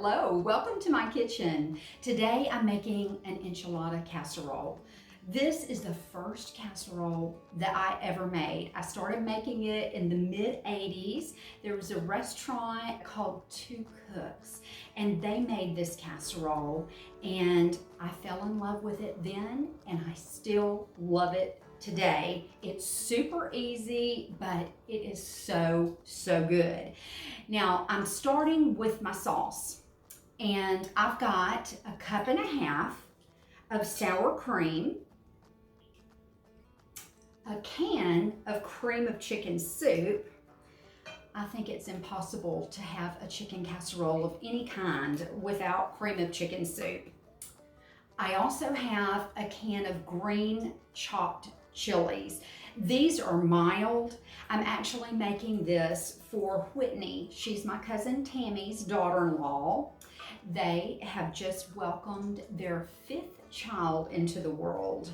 Hello, welcome to my kitchen. Today I'm making an enchilada casserole. This is the first casserole that I ever made. I started making it in the mid-80s. There was a restaurant called Two Cooks and they made this casserole and I fell in love with it then and I still love it today. It's super easy, but it is so good. Now I'm starting with my sauce and I've got a cup and a half of sour cream, a can of cream of chicken soup. I think it's impossible to have a chicken casserole of any kind without cream of chicken soup. I also have a can of green chopped chilies. These are mild. I'm actually making this for Whitney. She's my cousin Tammy's daughter-in-law. They have just welcomed their 5th child into the world.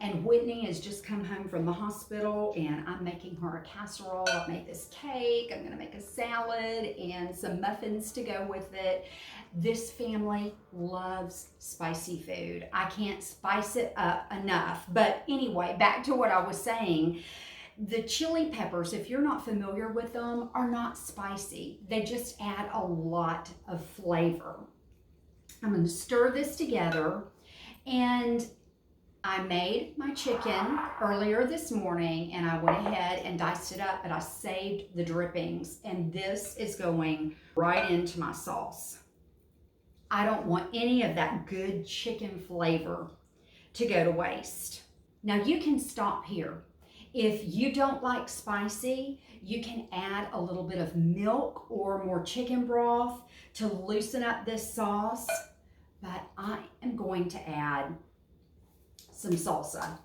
And Whitney has just come home from the hospital and I'm making her a casserole. I've made this cake, I'm gonna make a salad and some muffins to go with it. This family loves spicy food. I can't spice it up enough. But anyway, back to what I was saying. The chili peppers, if you're not familiar with them, are not spicy. They just add a lot of flavor. I'm gonna stir this together and I made my chicken earlier this morning and I went ahead and diced it up, but I saved the drippings and this is going right into my sauce. I don't want any of that good chicken flavor to go to waste. Now you can stop here. If you don't like spicy, you can add a little bit of milk or more chicken broth to loosen up this sauce, but I am going to add some salsa.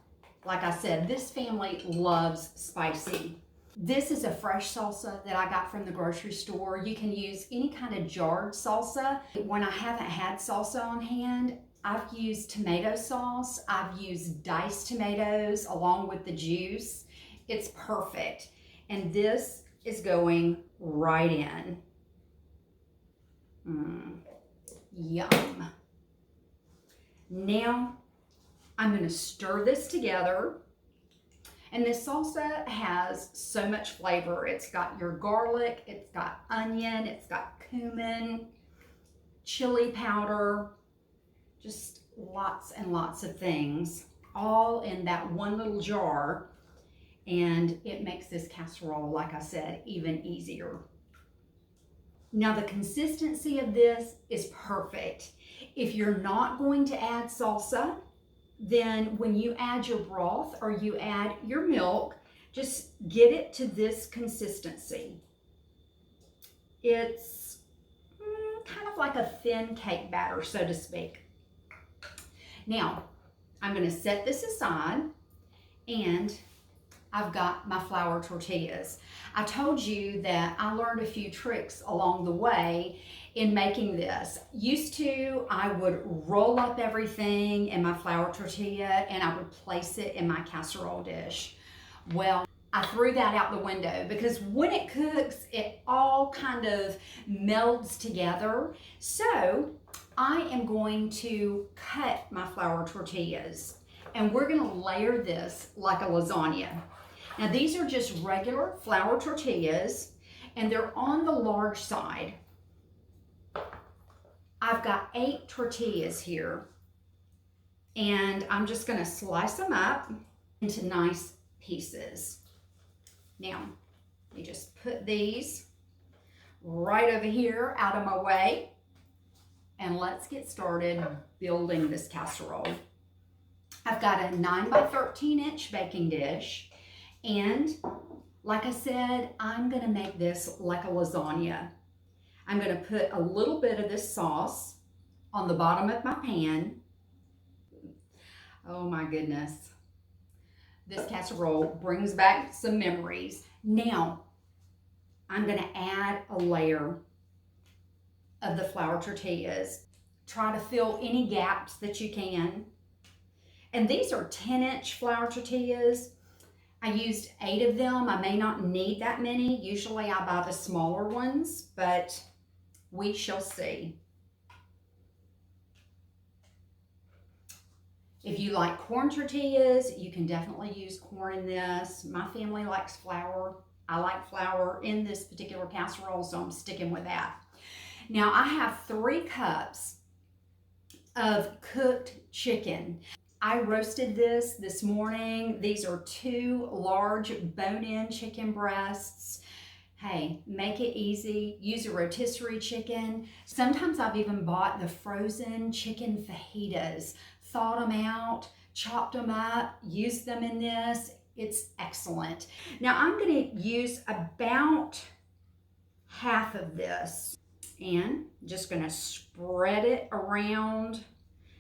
Like I said, this family loves spicy. This is a fresh salsa that I got from the grocery store. You can use any kind of jarred salsa. When I haven't had salsa on hand, I've used tomato sauce. I've used diced tomatoes along with the juice. It's perfect. And this is going right in. Yum. Now, I'm going to stir this together. And this salsa has so much flavor. It's got your garlic, it's got onion, it's got cumin, chili powder, just lots and lots of things, all in that one little jar. And it makes this casserole, like I said, even easier. Now the consistency of this is perfect. If you're not going to add salsa, then when you add your broth or you add your milk, just get it to this consistency. It's kind of like a thin cake batter, so to speak. Now, I'm going to set this aside and I've got my flour tortillas. I told you that I learned a few tricks along the way in making this. Used to, I would roll up everything in my flour tortilla and I would place it in my casserole dish. Well, I threw that out the window because when it cooks, it all kind of melds together. So I am going to cut my flour tortillas and we're gonna layer this like a lasagna. Now these are just regular flour tortillas and they're on the large side. I've got 8 tortillas here and I'm just going to slice them up into nice pieces. Now, let me just put these right over here out of my way and let's get started building this casserole. I've got a 9 by 13 inch baking dish and like I said, I'm going to make this like a lasagna. I'm going to put a little bit of this sauce on the bottom of my pan. Oh my goodness. This casserole brings back some memories. Now, I'm going to add a layer of the flour tortillas. Try to fill any gaps that you can. And these are 10-inch flour tortillas. I used 8 of them. I may not need that many. Usually I buy the smaller ones, but we shall see. If you like corn tortillas, you can definitely use corn in this. My family likes flour. I like flour in this particular casserole, so I'm sticking with that. Now I have 3 cups of cooked chicken. I roasted this morning. These are 2 large bone-in chicken breasts. Hey, make it easy. Use a rotisserie chicken. Sometimes I've even bought the frozen chicken fajitas, thawed them out, chopped them up, used them in this. It's excellent. Now I'm going to use about half of this and just going to spread it around.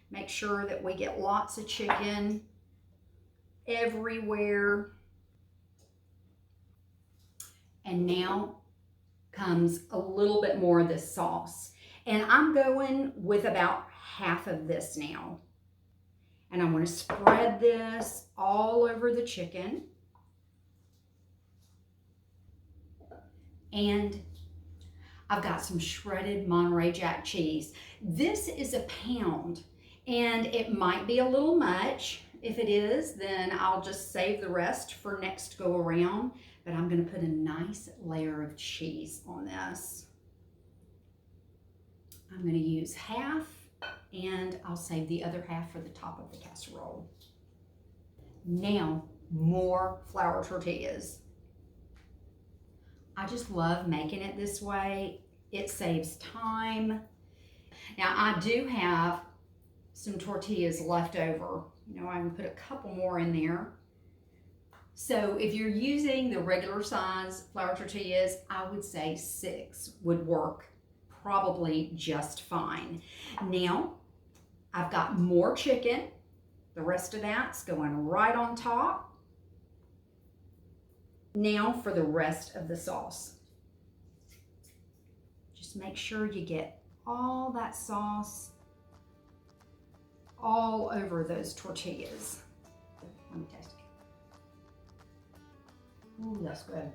Make sure that we get lots of chicken everywhere. And now comes a little bit more of this sauce. And I'm going with about half of this now. And I'm going to spread this all over the chicken. And I've got some shredded Monterey Jack cheese. This is a pound, and it might be a little much. If it is, then I'll just save the rest for next go around. But I'm going to put a nice layer of cheese on this. I'm going to use half, and I'll save the other half for the top of the casserole. Now, more flour tortillas. I just love making it this way. It saves time. Now, I do have some tortillas left over. You know, I can put a couple more in there. So if you're using the regular size flour tortillas, I would say 6 would work probably just fine. Now, I've got more chicken. The rest of that's going right on top. Now for the rest of the sauce. Just make sure you get all that sauce all over those tortillas. Let me taste it. Ooh, that's good.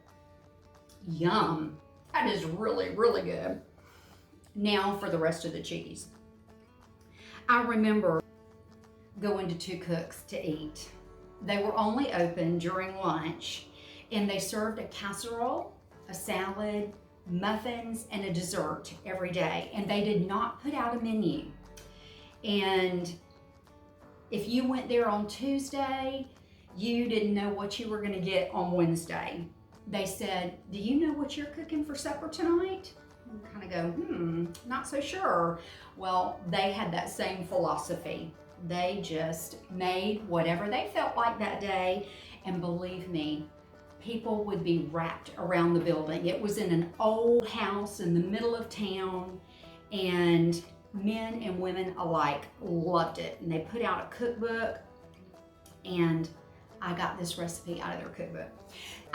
Yum. That is really, really good. Now for the rest of the cheese. I remember going to 2 Cooks to eat. They were only open during lunch, and they served a casserole, a salad, muffins, and a dessert every day. And they did not put out a menu. And if you went there on Tuesday, you didn't know what you were going to get on Wednesday. They said, "Do you know what you're cooking for supper tonight?" And kind of go, not so sure. Well, they had that same philosophy. They just made whatever they felt like that day. And believe me, people would be wrapped around the building. It was in an old house in the middle of town, and men and women alike loved it. And they put out a cookbook, and I got this recipe out of their cookbook.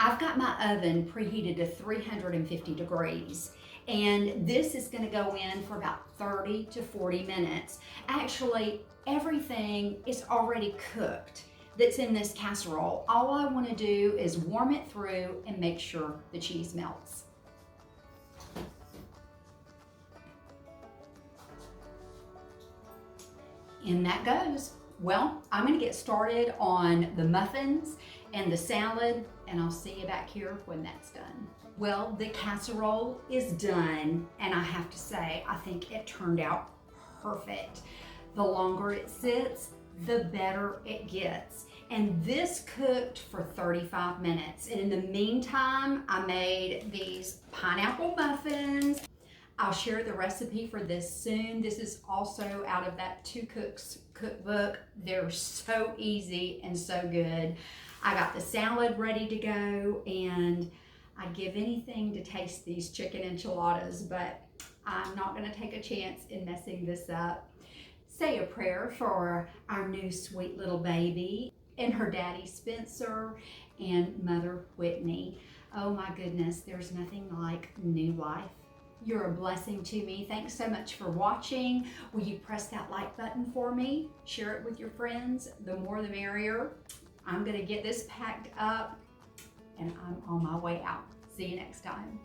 I've got my oven preheated to 350 degrees, and this is going to go in for about 30 to 40 minutes. Actually, everything is already cooked that's in this casserole. All I want to do is warm it through and make sure the cheese melts. In that goes. Well, I'm going to get started on the muffins and the salad, and I'll see you back here when that's done. Well, the casserole is done, and I have to say, I think it turned out perfect. The longer it sits, the better it gets. And this cooked for 35 minutes. And in the meantime, I made these pineapple muffins. I'll share the recipe for this soon. This is also out of that 2 Cooks cookbook. They're so easy and so good. I got the salad ready to go, and I'd give anything to taste these chicken enchiladas, but I'm not gonna take a chance in messing this up. Say a prayer for our new sweet little baby and her daddy Spencer and mother Whitney. Oh my goodness, there's nothing like new life. You're a blessing to me. Thanks so much for watching. Will you press that like button for me? Share it with your friends. The more the merrier. I'm gonna get this packed up and I'm on my way out. See you next time.